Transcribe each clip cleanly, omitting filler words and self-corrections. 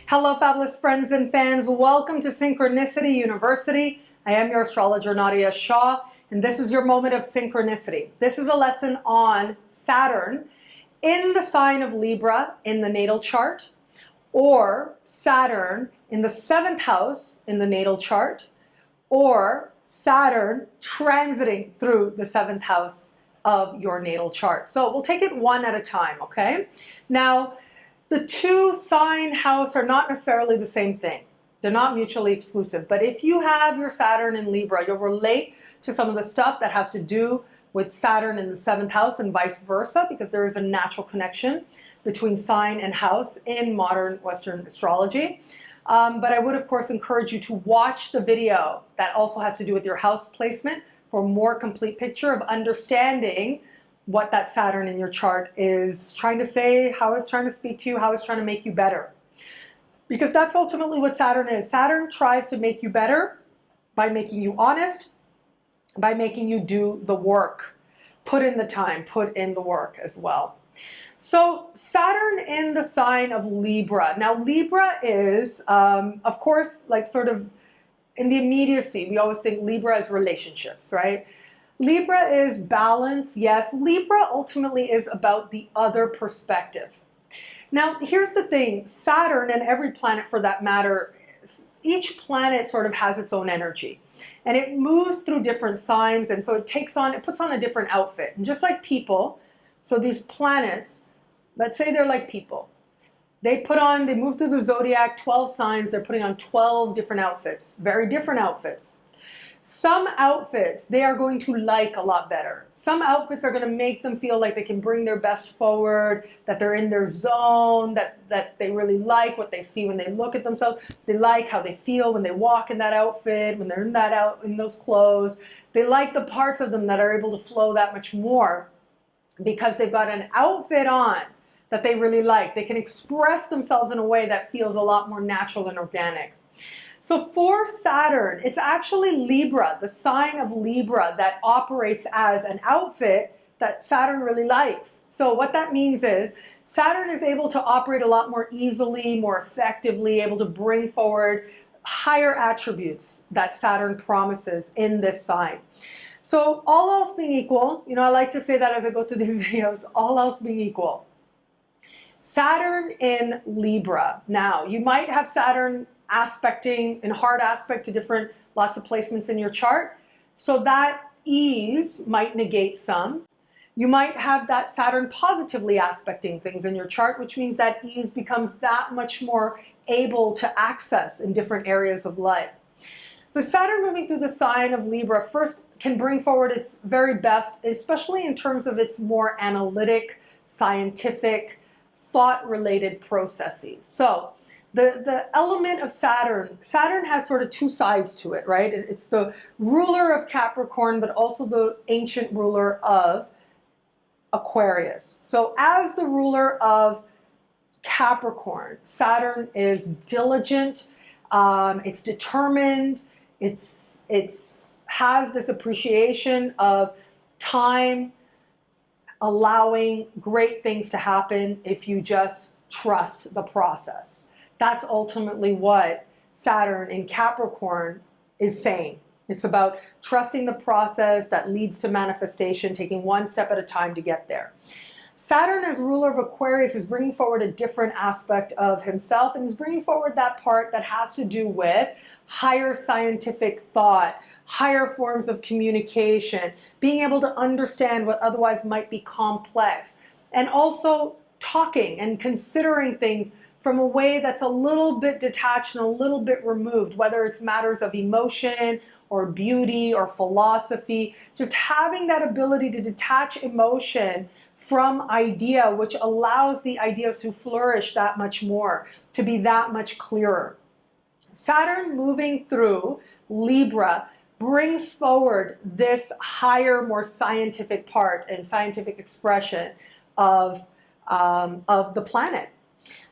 Hello, fabulous friends and fans. Welcome to Synchronicity University. I am your astrologer, Nadiya Shah, and this is your moment of synchronicity. This is a lesson on Saturn in the sign of Libra in the natal chart, or Saturn in the 7th house in the natal chart, or Saturn transiting through the 7th house of your natal chart. So we'll take it one at a time, okay? Now, the two sign house are not necessarily the same thing. They're not mutually exclusive. But if you have your Saturn in Libra, you'll relate to some of the stuff that has to do with Saturn in the 7th house and vice versa, because there is a natural connection between sign and house in modern Western astrology. But I would, of course, encourage you to watch the video that also has to do with your house placement for a more complete picture of understanding what that Saturn in your chart is trying to say, how it's trying to speak to you, how it's trying to make you better. Because that's ultimately what Saturn is. Saturn tries to make you better by making you honest, by making you do the work. Put in the time, put in the work as well. So Saturn in the sign of Libra. Now Libra is, of course, like sort of in the immediacy, we always think Libra is relationships, right? Libra is balance, yes. Libra ultimately is about the other perspective. Now, here's the thing. Saturn, and every planet for that matter, each planet sort of has its own energy. And it moves through different signs, and so it puts on a different outfit. And just like people, so these planets, let's say they're like people. They move through the zodiac, 12 signs, they're putting on 12 different outfits, very different outfits. Some outfits they are going to like a lot better. Some outfits are going to make them feel like they can bring their best forward, that they're in their zone, that they really like what they see when they look at themselves. They like how they feel when they walk in that outfit, when they're in those clothes. They like the parts of them that are able to flow that much more because they've got an outfit on that they really like. They can express themselves in a way that feels a lot more natural and organic. So for Saturn, it's actually Libra, the sign of Libra, that operates as an outfit that Saturn really likes. So what that means is Saturn is able to operate a lot more easily, more effectively, able to bring forward higher attributes that Saturn promises in this sign. So all else being equal, I like to say that as I go through these videos, all else being equal, Saturn in Libra. Now, you might have Saturn aspecting in hard aspect to lots of placements in your chart. So that ease might negate some. You might have that Saturn positively aspecting things in your chart, which means that ease becomes that much more able to access in different areas of life. The Saturn moving through the sign of Libra first can bring forward its very best, especially in terms of its more analytic, scientific, thought-related processes. So the element of Saturn has sort of two sides to it, right? It's the ruler of Capricorn, but also the ancient ruler of Aquarius. So as the ruler of Capricorn, Saturn is diligent, it's determined, it has this appreciation of time, allowing great things to happen if you just trust the process. That's ultimately what Saturn in Capricorn is saying. It's about trusting the process that leads to manifestation, taking one step at a time to get there. Saturn as ruler of Aquarius is bringing forward a different aspect of himself, and he's bringing forward that part that has to do with higher scientific thought, higher forms of communication, being able to understand what otherwise might be complex, and also talking and considering things from a way that's a little bit detached and a little bit removed, whether it's matters of emotion or beauty or philosophy, just having that ability to detach emotion from idea, which allows the ideas to flourish that much more, to be that much clearer. Saturn moving through Libra brings forward this higher, more scientific part and scientific expression of the planet.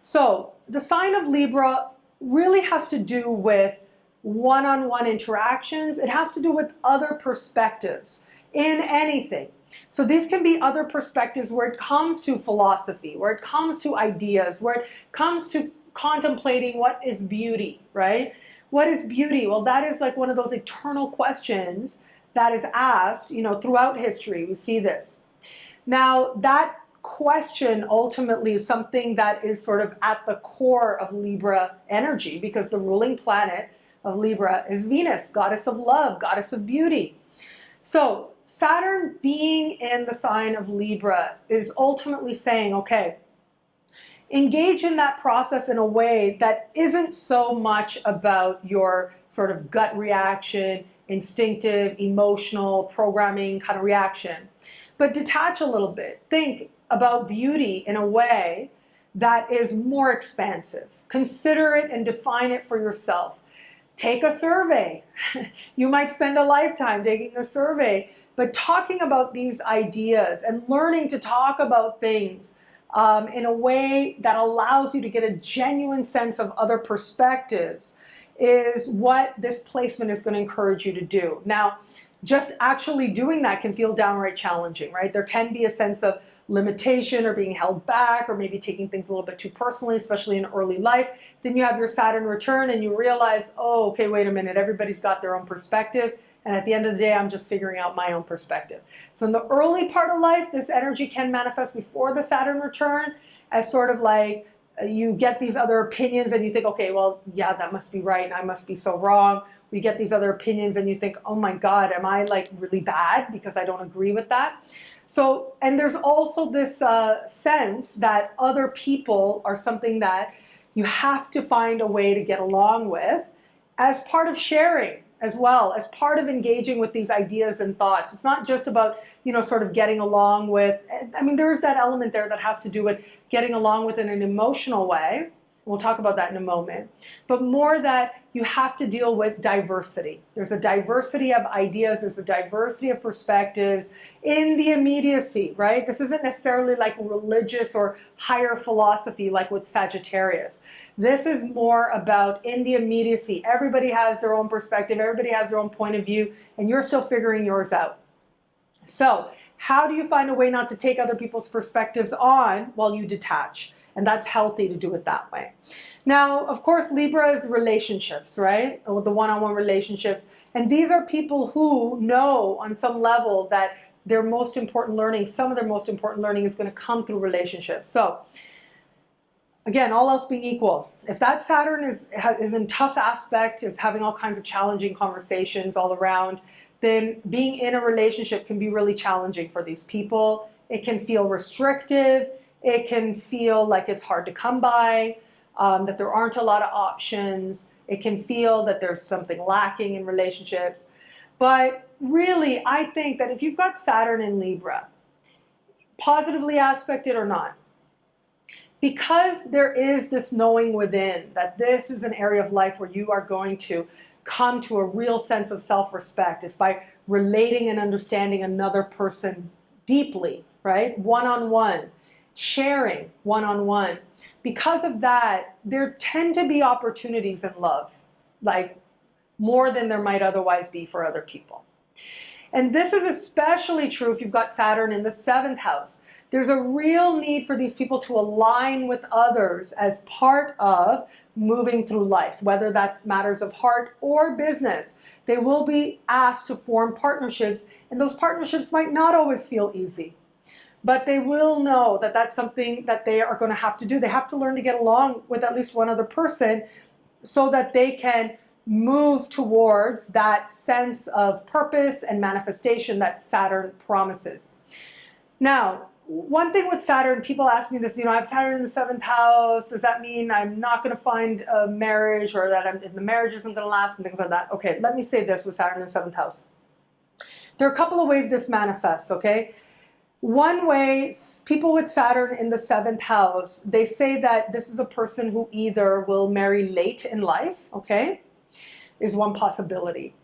So the sign of Libra really has to do with one-on-one interactions. It has to do with other perspectives in anything. So these can be other perspectives where it comes to philosophy, where it comes to ideas, where it comes to contemplating what is beauty, right? What is beauty? Well, that is like one of those eternal questions that is asked, you know, throughout history. We see this. Now, that question ultimately is something that is sort of at the core of Libra energy, because the ruling planet of Libra is Venus, goddess of love, goddess of beauty. So Saturn being in the sign of Libra is ultimately saying, okay, engage in that process in a way that isn't so much about your sort of gut reaction, instinctive, emotional, programming kind of reaction, but detach a little bit. Think about beauty in a way that is more expansive. Consider it and define it for yourself. Take a survey. You might spend a lifetime taking a survey, but talking about these ideas and learning to talk about things in a way that allows you to get a genuine sense of other perspectives is what this placement is going to encourage you to do. Now, just actually doing that can feel downright challenging, right? There can be a sense of limitation or being held back, or maybe taking things a little bit too personally, especially in early life. Then you have your Saturn return and you realize, oh, okay, wait a minute, everybody's got their own perspective. And at the end of the day, I'm just figuring out my own perspective. So in the early part of life, this energy can manifest before the Saturn return as sort of like you get these other opinions and you think, okay, well, yeah, that must be right and I must be so wrong. We get these other opinions and you think, oh my God, am I like really bad because I don't agree with that? So, and there's also this sense that other people are something that you have to find a way to get along with as part of sharing, as well as part of engaging with these ideas and thoughts. It's not just about, you know, sort of getting along with, I mean, there's that element there that has to do with getting along with in an emotional way. We'll talk about that in a moment. But more that you have to deal with diversity. There's a diversity of ideas, there's a diversity of perspectives in the immediacy, right? This isn't necessarily like religious or higher philosophy like with Sagittarius. This is more about in the immediacy. Everybody has their own perspective, everybody has their own point of view, and you're still figuring yours out. So how do you find a way not to take other people's perspectives on while you detach? And that's healthy to do it that way. Now, of course, Libra is relationships, right? With the one-on-one relationships. And these are people who know on some level that their most important learning, some of their most important learning is going to come through relationships. So again, all else being equal, if that Saturn is in tough aspect, is having all kinds of challenging conversations all around, then being in a relationship can be really challenging for these people. It can feel restrictive. It can feel like it's hard to come by, that there aren't a lot of options. It can feel that there's something lacking in relationships. But really, I think that if you've got Saturn in Libra, positively aspected or not, because there is this knowing within that this is an area of life where you are going to come to a real sense of self-respect, is by relating and understanding another person deeply, right? One-on-one. Sharing one-on-one. Because of that, there tend to be opportunities in love, like more than there might otherwise be for other people. And this is especially true if you've got Saturn in the 7th house. There's a real need for these people to align with others as part of moving through life, whether that's matters of heart or business. They will be asked to form partnerships, and those partnerships might not always feel easy. But they will know that that's something that they are going to have to do. They have to learn to get along with at least one other person so that they can move towards that sense of purpose and manifestation that Saturn promises. Now, one thing with Saturn, people ask me this, you know, I have Saturn in the 7th house. Does that mean I'm not going to find a marriage, or that the marriage isn't going to last, and things like that? Okay, let me say this with Saturn in the 7th house. There are a couple of ways this manifests, okay? One way, people with Saturn in the 7th house, they say that this is a person who either will marry late in life, okay, is one possibility.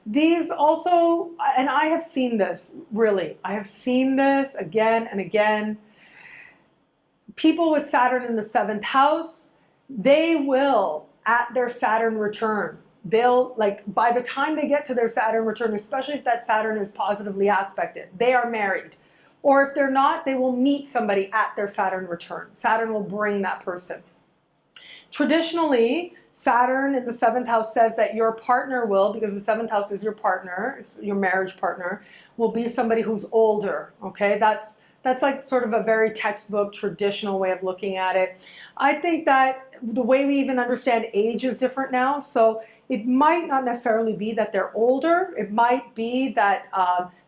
These also, and I have seen this, really, I have seen this again and again. People with Saturn in the 7th house, they will, at their Saturn return, they'll, like, by the time they get to their Saturn return, especially if that Saturn is positively aspected, they are married. Or if they're not, they will meet somebody at their Saturn return. Saturn will bring that person. Traditionally, Saturn in the 7th house says that your partner will, because the 7th house is your partner, your marriage partner, will be somebody who's older, okay? That's like sort of a very textbook, traditional way of looking at it. I think that the way we even understand age is different now, so it might not necessarily be that they're older. It might be that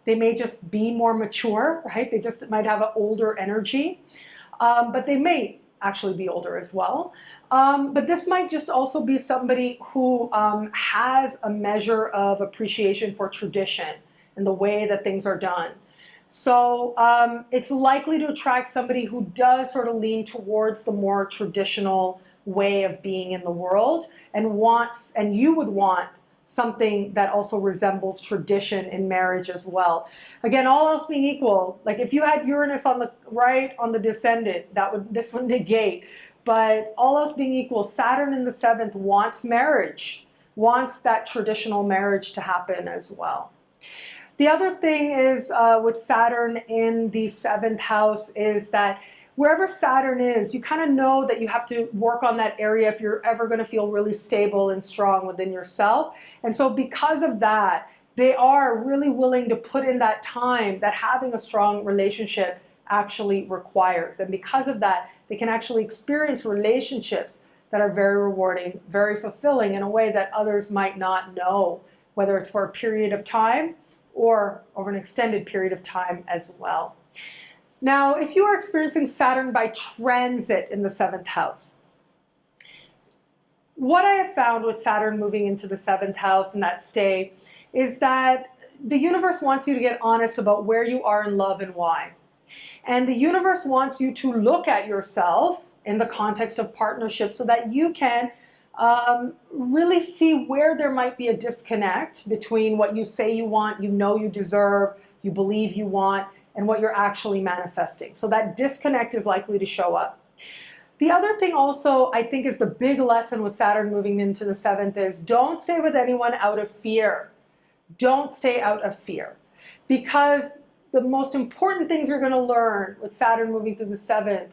they may just be more mature, right? They just might have an older energy, but they may actually be older as well. But this might just also be somebody who has a measure of appreciation for tradition and the way that things are done. So it's likely to attract somebody who does sort of lean towards the more traditional way of being in the world and you would want something that also resembles tradition in marriage as well. Again, all else being equal, like if you had Uranus on the right on the descendant, this would negate. But all else being equal, Saturn in the 7th wants marriage, wants that traditional marriage to happen as well. The other thing is with Saturn in the 7th house is that wherever Saturn is, you kind of know that you have to work on that area if you're ever going to feel really stable and strong within yourself. And so because of that, they are really willing to put in that time that having a strong relationship actually requires. And because of that, they can actually experience relationships that are very rewarding, very fulfilling in a way that others might not know, whether it's for a period of time or over an extended period of time as well. Now, if you are experiencing Saturn by transit in the 7th house, what I have found with Saturn moving into the 7th house and that stay is that the universe wants you to get honest about where you are in love and why. And the universe wants you to look at yourself in the context of partnership so that you can really see where there might be a disconnect between what you say you want, you know you deserve, you believe you want, and what you're actually manifesting. So that disconnect is likely to show up. The other thing also, I think, is the big lesson with Saturn moving into the 7th is don't stay with anyone out of fear. Don't stay out of fear. Because the most important things you're going to learn with Saturn moving through the 7th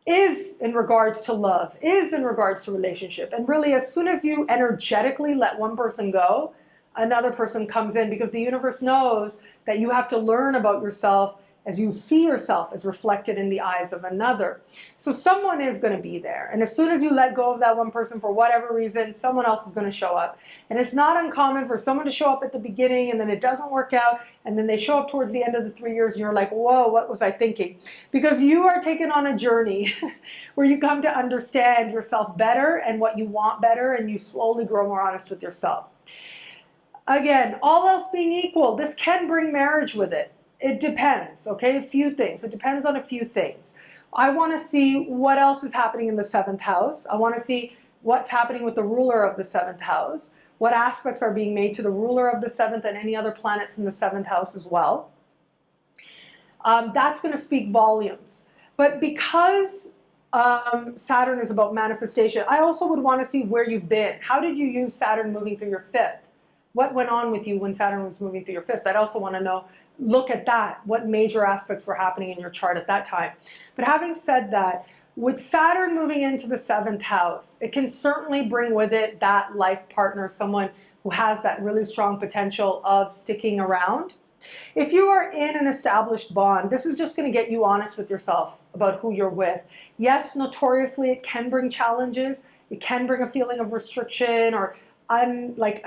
is in regards to love, is in regards to relationship. And really, as soon as you energetically let one person go, another person comes in, because the universe knows that you have to learn about yourself as you see yourself as reflected in the eyes of another. So someone is going to be there. And as soon as you let go of that one person for whatever reason, someone else is going to show up. And it's not uncommon for someone to show up at the beginning and then it doesn't work out. And then they show up towards the end of the 3 years and you're like, whoa, what was I thinking? Because you are taken on a journey where you come to understand yourself better and what you want better, and you slowly grow more honest with yourself. Again, all else being equal, this can bring marriage with it. It depends, okay? A few things. It depends on a few things. I want to see what else is happening in the 7th house. I want to see what's happening with the ruler of the 7th house, what aspects are being made to the ruler of the 7th and any other planets in the 7th house as well. That's going to speak volumes. But because Saturn is about manifestation, I also would want to see where you've been. How did you use Saturn moving through your 5th? What went on with you when Saturn was moving through your 5th? I'd also want to know, look at that. What major aspects were happening in your chart at that time? But having said that, with Saturn moving into the 7th house, it can certainly bring with it that life partner, someone who has that really strong potential of sticking around. If you are in an established bond, this is just going to get you honest with yourself about who you're with. Yes, notoriously, it can bring challenges. It can bring a feeling of restriction or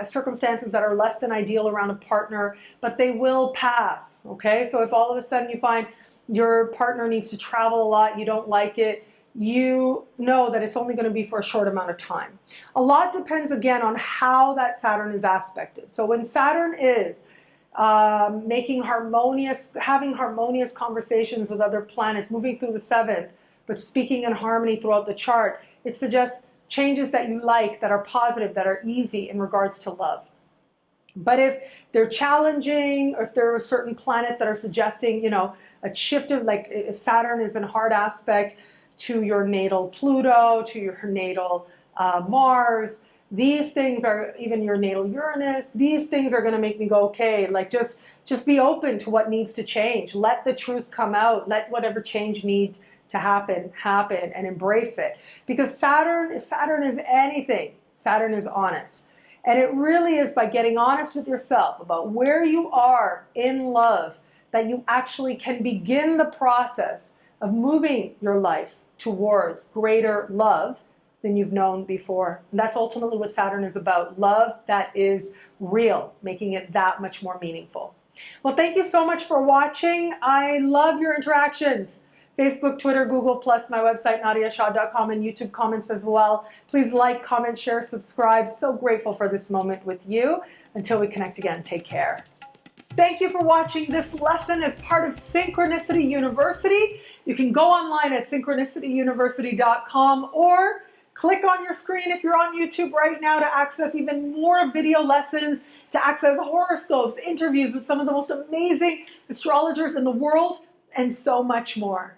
circumstances that are less than ideal around a partner, but they will pass, okay? So if all of a sudden you find your partner needs to travel a lot, you don't like it, you know that it's only going to be for a short amount of time. A lot depends, again, on how that Saturn is aspected. So when Saturn is having harmonious conversations with other planets, moving through the 7th, but speaking in harmony throughout the chart, it suggests changes that you like, that are positive, that are easy in regards to love. But if they're challenging, or if there are certain planets that are suggesting, you know, a shift of, like, if Saturn is in hard aspect to your natal Pluto, to your natal Mars, these things are, even your natal Uranus, these things are going to make me go, okay, like just be open to what needs to change. Let the truth come out. Let whatever change to happen, and embrace it. Because Saturn, if Saturn is anything, Saturn is honest. And it really is by getting honest with yourself about where you are in love that you actually can begin the process of moving your life towards greater love than you've known before. And that's ultimately what Saturn is about. Love that is real, making it that much more meaningful. Well, thank you so much for watching. I love your interactions. Facebook, Twitter, Google+, my website, nadiyashah.com, and YouTube comments as well. Please like, comment, share, subscribe. So grateful for this moment with you. Until we connect again, take care. Thank you for watching. This lesson is part of Synchronicity University. You can go online at synchronicityuniversity.com or click on your screen if you're on YouTube right now to access even more video lessons, to access horoscopes, interviews with some of the most amazing astrologers in the world, and so much more.